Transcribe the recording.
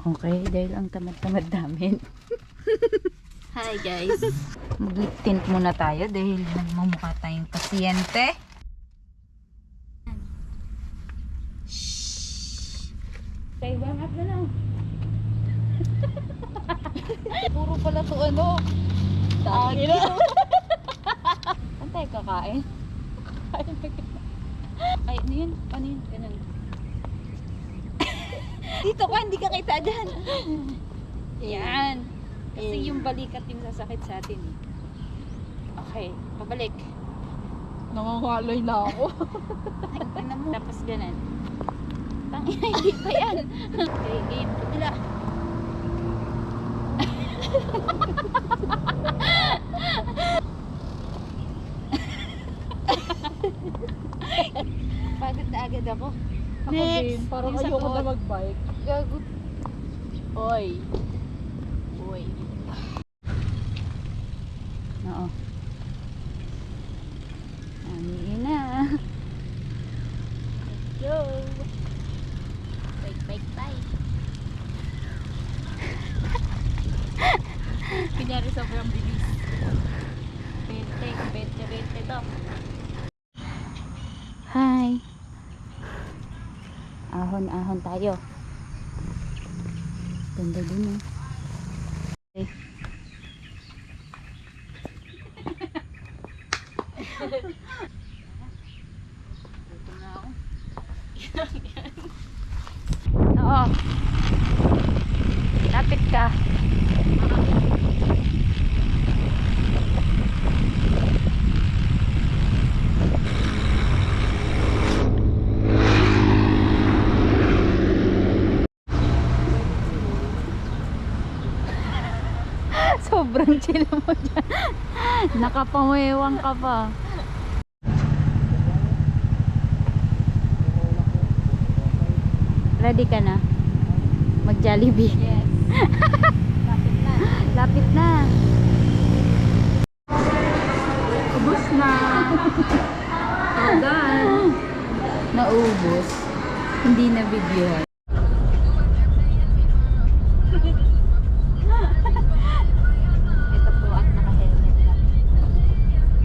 Okay, dahil ang tamad-tamad namin. Hi guys. Mag-tint muna tayo dahil nagmumukha tayong pasyente. Kay bangat na lang. Puro pala to ano. Dahil. Saan tayo kakain? Ay, ano yun? Ano yun? Ganun. Dito ka, hindi ka kita dyan. Yan. Kasi yung balikat yung sasakit sa atin. Okay, pabalik. Nangangalay na ako. Tingnan mo. Tapos ganun. Tangina, hindi pa yan. Okay, game. Pagila. Pagod na agad ako. Ako din, parang Yung ayoko sagot. na mag-bike. Gagot. Oy. Oy. Oo. Amiin na. Let's go. Bike, bike, bike. Kunyari sobrang bilis. Bente to. Hi. Ahon-ahon tayo. Ganda din eh. Okay. Ito na ako. Oo. Lapit ka. Sobrang chill mo dyan. Nakapamewang ka pa. Ready ka na? Mag-Jollibee. Yes. Lapit na. Lapit na. Ubus na. Agan. Naubos. Hindi na videohan.